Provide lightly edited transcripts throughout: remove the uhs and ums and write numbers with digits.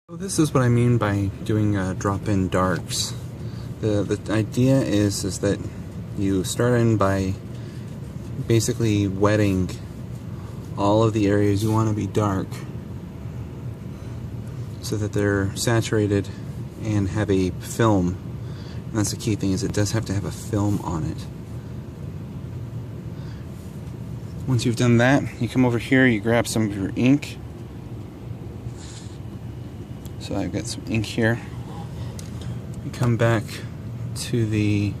So this is what I mean by doing drop-in darks. The idea is that you start in by basically wetting all of the areas you want to be dark so that they're saturated and have a film. And that's the key thing, is it does have to have a film on it. Once you've done that, you come over here, you grab some of your ink. So I've got some ink here. You come back to the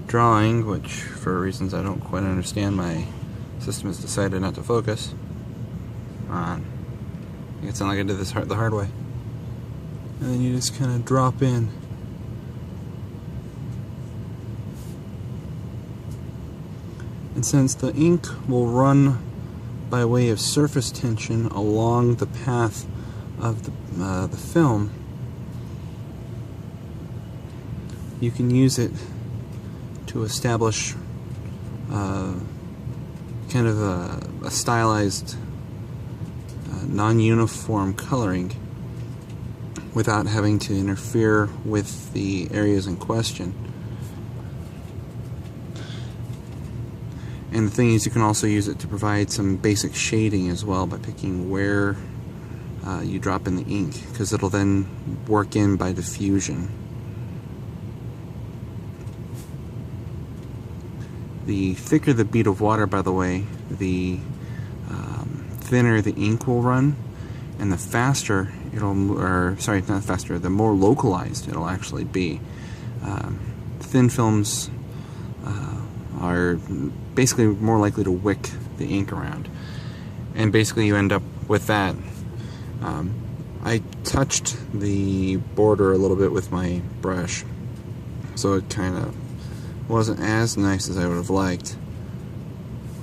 drawing, which for reasons I don't quite understand, my system has decided not to focus on. It sounds like I did this the hard way. And then you just kind of drop in. And since the ink will run by way of surface tension along the path of the film, you can use it to establish kind of a stylized non-uniform coloring without having to interfere with the areas in question. And the thing is, you can also use it to provide some basic shading as well by picking where you drop in the ink, because it'll then work in by diffusion. The thicker the bead of water, by the way, the thinner the ink will run, and the faster the more localized it'll actually be. Thin films are basically more likely to wick the ink around, and basically you end up with that. I touched the border a little bit with my brush, so it kind of wasn't as nice as I would have liked,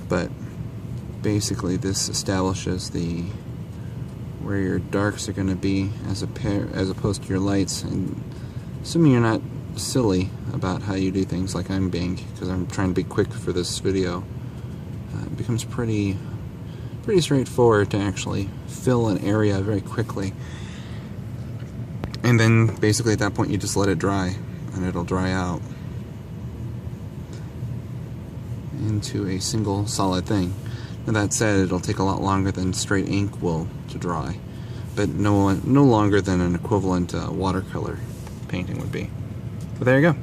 but basically this establishes where your darks are going to be as opposed to your lights, and assuming you're not silly about how you do things like I'm being, because I'm trying to be quick for this video, it becomes pretty straightforward to actually fill an area very quickly. And then basically at that point you just let it dry, and it'll dry out into a single solid thing. Now that said, it'll take a lot longer than straight ink will to dry, but no longer than an equivalent watercolor painting would be. But there you go.